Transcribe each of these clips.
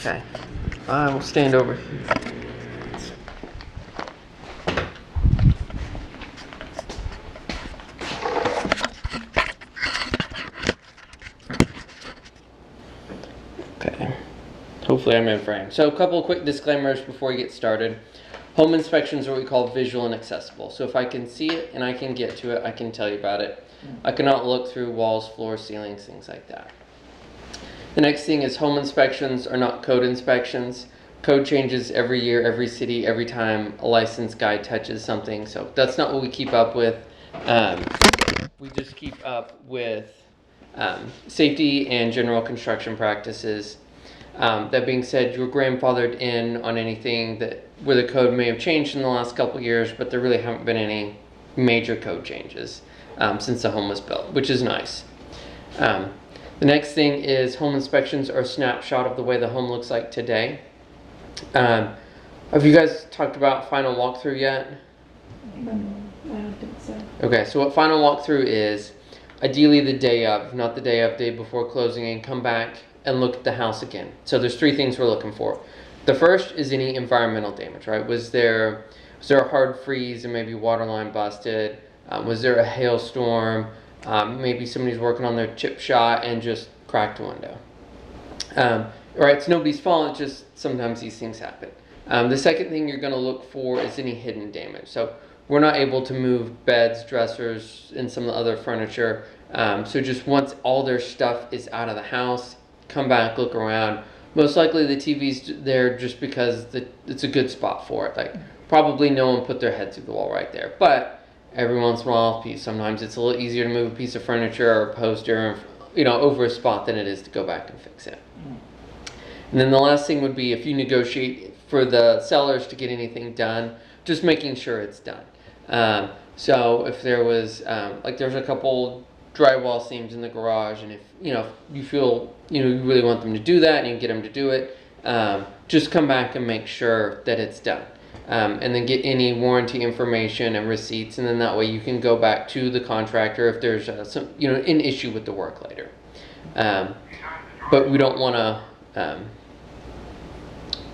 Okay. I will stand over here. Okay. Hopefully I'm in frame. So a couple of quick disclaimers before we get started. Home inspections are what we call visual and accessible. So if I can see it and I can get to it, I can tell you about it. I cannot look through walls, floors, ceilings, things like that. The next thing is home inspections are not code inspections. Code changes every year, every city, every time a license guy touches something. So that's not what we keep up with. We just keep up with safety and general construction practices. That being said, you're grandfathered in on anything where the code may have changed in the last couple of years, but there really haven't been any major code changes since the home was built, which is nice. The next thing is home inspections are a snapshot of the way the home looks like today. Have you guys talked about final walkthrough yet? I don't think so. Okay, so what final walkthrough is, ideally the day of, not the day of, day before closing, and come back and look at the house again. So there's three things we're looking for. The first is any environmental damage, right? Was there a hard freeze and maybe water line busted? Was there a hailstorm? Maybe somebody's working on their chip shot and just cracked a window. Right, it's nobody's fault, it's just sometimes these things happen. The second thing you're gonna look for is any hidden damage. So we're not able to move beds, dressers, and some of the other furniture. So just once all their stuff is out of the house, come back, look around. Most likely the TV's there just because it's a good spot for it. Like, probably no one put their head through the wall right there. But every once in a while, sometimes it's a little easier to move a piece of furniture or a poster, over a spot than it is to go back and fix it. And then the last thing would be if you negotiate for the sellers to get anything done, just making sure it's done. So if there was, there's a couple drywall seams in the garage, and if you feel you really want them to do that and you can get them to do it, just come back and make sure that it's done. And then get any warranty information and receipts, and then that way you can go back to the contractor if there's an issue with the work later. But we don't want to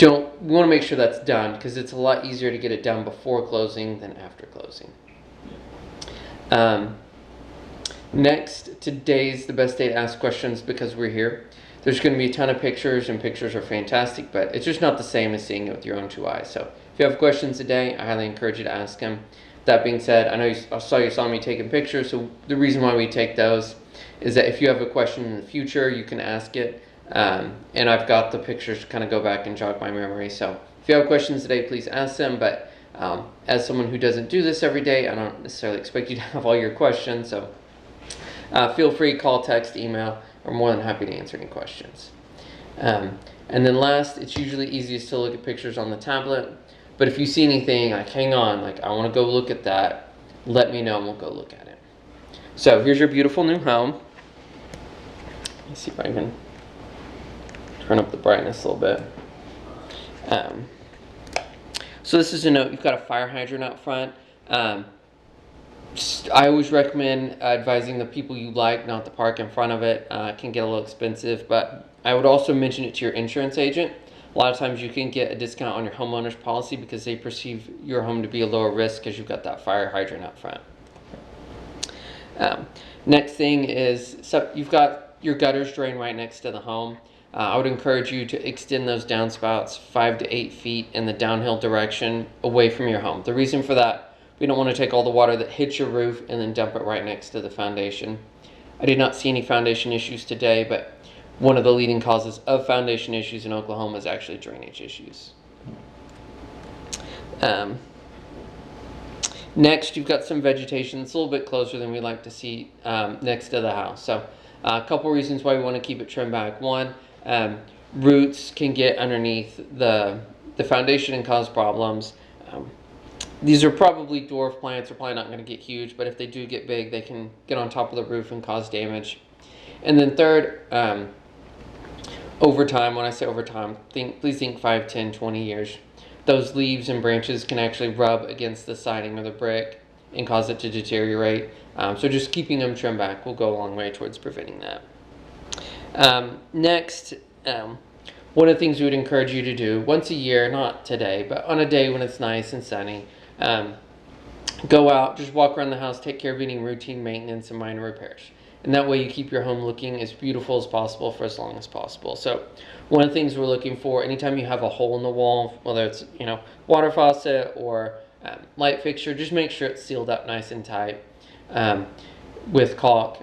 we want to make sure that's done, because it's a lot easier to get it done before closing than after closing. Next, today's the best day to ask questions because we're here. There's going to be a ton of pictures, and pictures are fantastic, but it's just not the same as seeing it with your own two eyes. So if you have questions today, I highly encourage you to ask them. That being said, I know I saw me taking pictures, so the reason why we take those is that if you have a question in the future, you can ask it. And I've got the pictures to kind of go back and jog my memory. So if you have questions today, please ask them. But as someone who doesn't do this every day, I don't necessarily expect you to have all your questions. So feel free, call, text, email. We're more than happy to answer any questions. And then last, it's usually easiest to look at pictures on the tablet. But if you see anything, hang on, I want to go look at that, let me know and we'll go look at it. So here's your beautiful new home. Let me see if I can turn up the brightness a little bit. So this is a note. You've got a fire hydrant out front. I always recommend advising the people you like not to park in front of it. It can get a little expensive, but I would also mention it to your insurance agent. A lot of times you can get a discount on your homeowner's policy because they perceive your home to be a lower risk because you've got that fire hydrant out front. Next thing is, so you've got your gutters drain right next to the home. I would encourage you to extend those downspouts 5 to 8 feet in the downhill direction away from your home. The reason for that, we don't want to take all the water that hits your roof and then dump it right next to the foundation. I did not see any foundation issues today, but one of the leading causes of foundation issues in Oklahoma is actually drainage issues. Next, you've got some vegetation that's a little bit closer than we like to see next to the house. So a couple reasons why we want to keep it trimmed back. One, roots can get underneath the foundation and cause problems. These are probably dwarf plants. They're probably not going to get huge, but if they do get big, they can get on top of the roof and cause damage. And then third, over time, when I say over time, please think 5, 10, 20 years. Those leaves and branches can actually rub against the siding or the brick and cause it to deteriorate. So just keeping them trimmed back will go a long way towards preventing that. Next, one of the things we would encourage you to do once a year, not today, but on a day when it's nice and sunny, go out, just walk around the house, take care of any routine maintenance and minor repairs. And that way you keep your home looking as beautiful as possible for as long as possible. So one of the things we're looking for, anytime you have a hole in the wall, whether it's, water faucet or light fixture, just make sure it's sealed up nice and tight with caulk.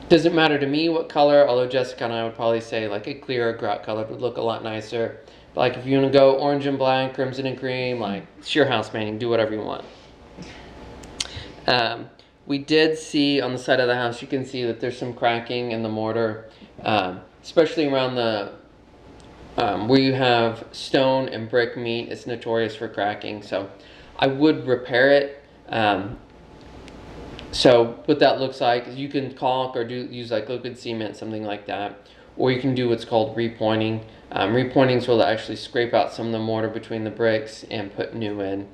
Doesn't matter to me what color, although Jessica and I would probably say like a clear or grout color would look a lot nicer. But like if you want to go orange and black, crimson and cream, like it's your house, man. You can do whatever you want. We did see on the side of the house, you can see that there's some cracking in the mortar, especially around the where you have stone and brick meet. It's notorious for cracking, so I would repair it. So what that looks like is you can caulk or use like liquid cement, something like that, or you can do what's called repointing. Repointing is where they'll actually scrape out some of the mortar between the bricks and put new in.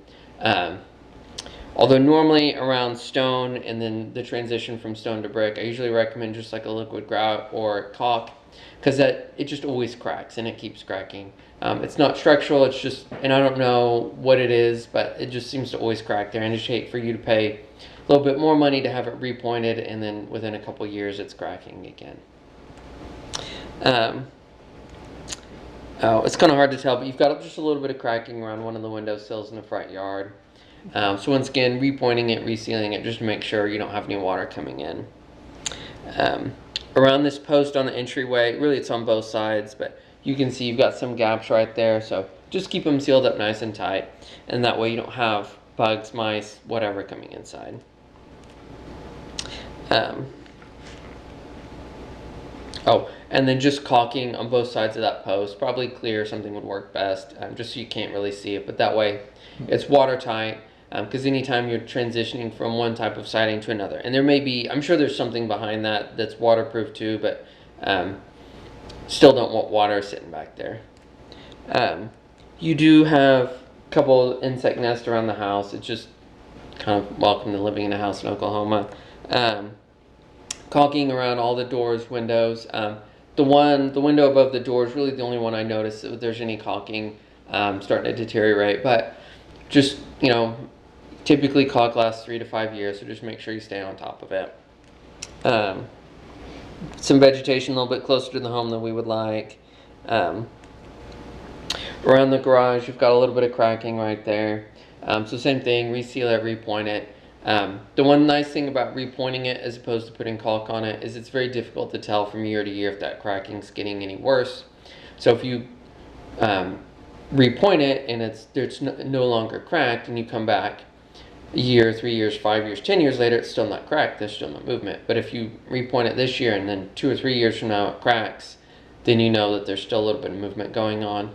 Although normally around stone and then the transition from stone to brick, I usually recommend just like a liquid grout or caulk, because it just always cracks and it keeps cracking. It's not structural, it's just, and I don't know what it is, but it just seems to always crack there. And I just hate for you to pay a little bit more money to have it repointed and then within a couple years it's cracking again. It's kind of hard to tell, but you've got just a little bit of cracking around one of the windowsills in the front yard. So once again, repointing it, resealing it, just to make sure you don't have any water coming in. Around this post on the entryway, really it's on both sides, but you can see you've got some gaps right there, so just keep them sealed up nice and tight, and that way you don't have bugs, mice, whatever coming inside. And then just caulking on both sides of that post, probably clear, something would work best, just so you can't really see it, but that way it's watertight, because anytime you're transitioning from one type of siding to another, and there may be, I'm sure there's something behind that that's waterproof too, but still don't want water sitting back there. You do have a couple insect nests around the house. It's just kind of welcome to living in a house in Oklahoma. Caulking around all the doors, windows. The window above the door is really the only one I noticed if there's any caulking starting to deteriorate. But just, typically caulk lasts 3 to 5 years, so just make sure you stay on top of it. Some vegetation a little bit closer to the home than we would like. Around the garage, you've got a little bit of cracking right there. So same thing, reseal it, repoint it. The one nice thing about repointing it as opposed to putting caulk on it is it's very difficult to tell from year to year if that cracking's getting any worse. So if you repoint it and it's no longer cracked, and you come back a year, 3 years, 5 years, 10 years later, it's still not cracked, there's still no movement. But if you repoint it this year and then 2 or 3 years from now it cracks, then you know that there's still a little bit of movement going on.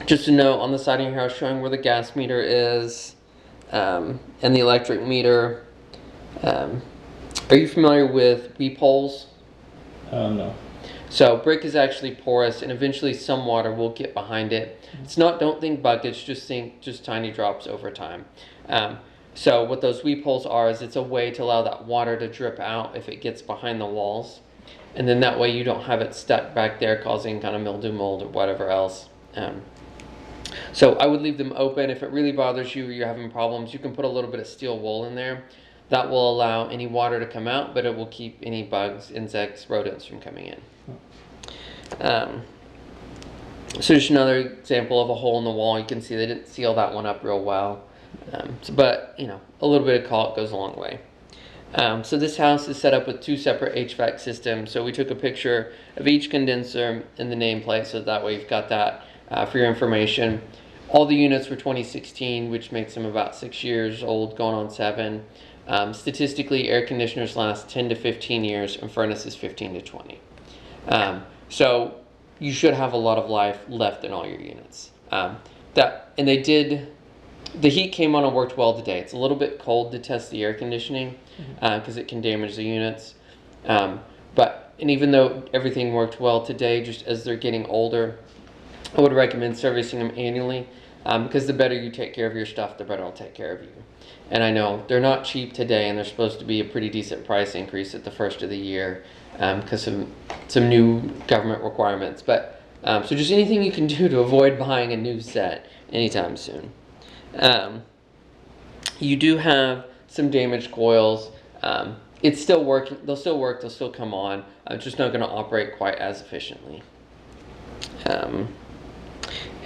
Just a note on the side of your house showing where the gas meter is and the electric meter. Are you familiar with weep holes? No. So brick is actually porous, and eventually some water will get behind it. It's not, don't think buckets, just think just tiny drops over time. So what those weep holes are is it's a way to allow that water to drip out if it gets behind the walls. And then that way you don't have it stuck back there causing kind of mildew, mold, or whatever else. So I would leave them open. If it really bothers you or you're having problems, you can put a little bit of steel wool in there. That will allow any water to come out, but it will keep any bugs, insects, rodents from coming in. So just another example of a hole in the wall. You can see they didn't seal that one up real well. But, a little bit of caulk goes a long way. So this house is set up with 2 separate HVAC systems. So we took a picture of each condenser and the nameplate, so that way you've got that for your information. All the units were 2016, which makes them about 6 years old, going on 7. Statistically, air conditioners last 10 to 15 years and furnaces 15 to 20. So you should have a lot of life left in all your units. The heat came on and worked well today. It's a little bit cold to test the air conditioning because it can damage the units. And even though everything worked well today, just as they're getting older, I would recommend servicing them annually. because the better you take care of your stuff, the better I'll take care of you. And I know they're not cheap today, and they're supposed to be a pretty decent price increase at the first of the year because some new government requirements. But so just anything you can do to avoid buying a new set anytime soon. You do have some damaged coils. It's still working. They'll still work. They'll still come on. It's just not going to operate quite as efficiently.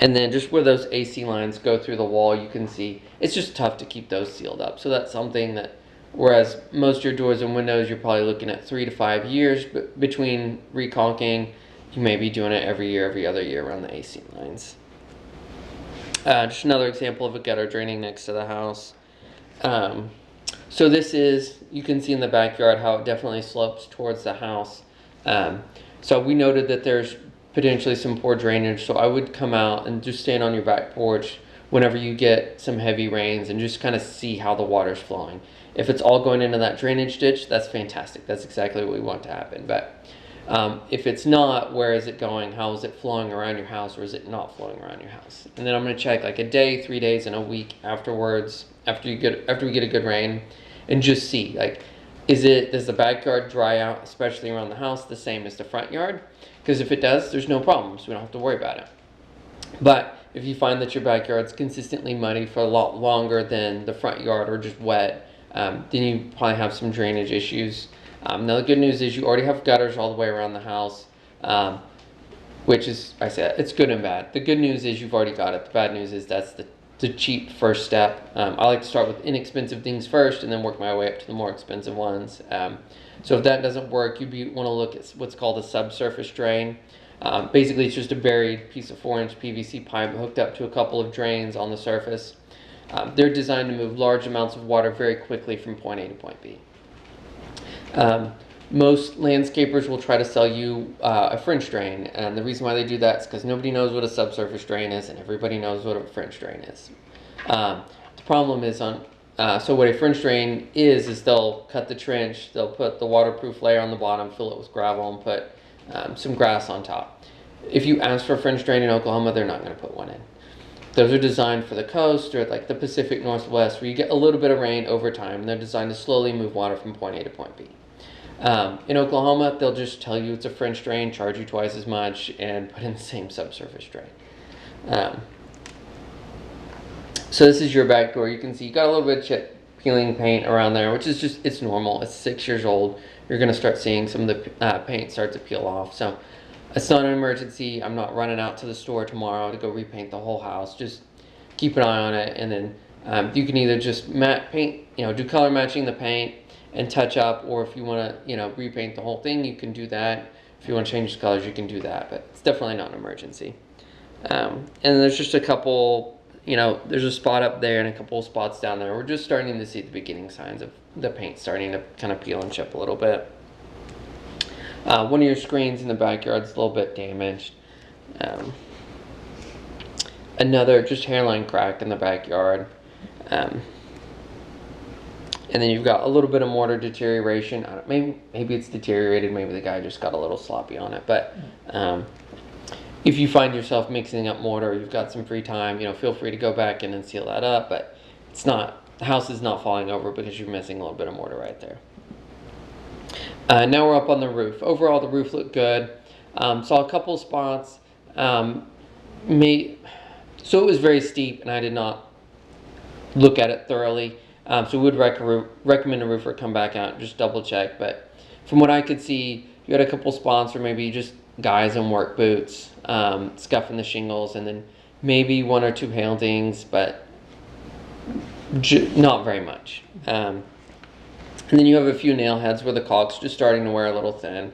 And then just where those AC lines go through the wall, you can see it's just tough to keep those sealed up. So that's something that, whereas most of your doors and windows, you're probably looking at 3 to 5 years between recaulking, you may be doing it every year, every other year around the AC lines. Just another example of a gutter draining next to the house. So this is, you can see in the backyard how it definitely slopes towards the house. So we noted that there's potentially some poor drainage, so I would come out and just stand on your back porch whenever you get some heavy rains and just kind of see how the water's flowing. If it's all going into that drainage ditch, that's fantastic. That's exactly what we want to happen. But if it's not, where is it going? How is it flowing around your house, or is it not flowing around your house? And then I'm going to check like a day, 3 days, and a week afterwards, after we get a good rain, and just see like, does the backyard dry out, especially around the house, the same as the front yard? Because if it does, there's no problems. We don't have to worry about it. But if you find that your backyard's consistently muddy for a lot longer than the front yard, or just wet, then you probably have some drainage issues. Now the good news is you already have gutters all the way around the house, which is, I said, it's good and bad. The good news is you've already got it. The bad news is that's the cheap first step. I like to start with inexpensive things first and then work my way up to the more expensive ones. So if that doesn't work, you want to look at what's called a subsurface drain. Basically, it's just a buried piece of 4-inch PVC pipe hooked up to a couple of drains on the surface. They're designed to move large amounts of water very quickly from point A to point B. Most landscapers will try to sell you a French drain, and the reason why they do that is because nobody knows what a subsurface drain is, and everybody knows what a French drain is. The problem is so what a French drain is they'll cut the trench, they'll put the waterproof layer on the bottom, fill it with gravel, and put some grass on top. If you ask for a French drain in Oklahoma, they're not going to put one in. Those are designed for the coast or like the Pacific Northwest, where you get a little bit of rain over time, and they're designed to slowly move water from point A to point B. In Oklahoma, they'll just tell you it's a French drain, charge you twice as much, and put in the same subsurface drain. So this is your back door. You can see you got a little bit of chip peeling paint around there, which is just, it's normal. It's 6 years old. You're going to start seeing some of the paint start to peel off. So it's not an emergency. I'm not running out to the store tomorrow to go repaint the whole house. Just keep an eye on it, and then you can either just do color matching the paint and touch up, or if you want to, repaint the whole thing, you can do that. If you want to change the colors, you can do that, but it's definitely not an emergency. And there's just a couple, there's a spot up there and a couple of spots down there. We're just starting to see the beginning signs of the paint starting to kind of peel and chip a little bit. One of your screens in the backyard is a little bit damaged. Another just hairline crack in the backyard. And then you've got a little bit of mortar deterioration. Maybe it's deteriorated. Maybe the guy just got a little sloppy on it. But if you find yourself mixing up mortar, you've got some free time, feel free to go back in and seal that up. But the house is not falling over because you're missing a little bit of mortar right there. Now we're up on the roof. Overall, the roof looked good. Saw a couple spots. So it was very steep, and I did not look at it thoroughly. So we would recommend a roofer come back out and just double check. But from what I could see, you had a couple spots where maybe just guys in work boots scuffing the shingles, and then maybe 1 or 2 hail dings, but not very much. And then you have a few nail heads where the caulk's just starting to wear a little thin.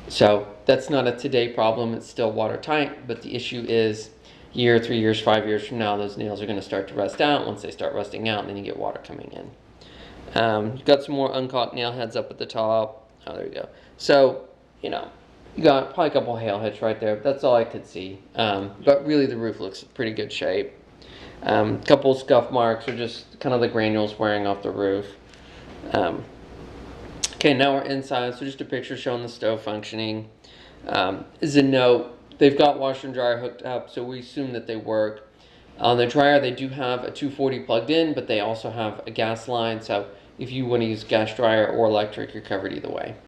So that's not a today problem. It's still watertight, but the issue is year, 3 years, 5 years from now, those nails are going to start to rust out. Once they start rusting out, then you get water coming in. You've got some more uncaulked nail heads up at the top. Oh, there you go. So, you got probably a couple hail hits right there. That's all I could see. But really, the roof looks in pretty good shape. Couple scuff marks are just kind of the granules wearing off the roof. Okay, now we're inside. So just a picture showing the stove functioning. Is a note. They've got washer and dryer hooked up, so we assume that they work. On the dryer, they do have a 240 plugged in, but they also have a gas line. So if you want to use gas dryer or electric, you're covered either way.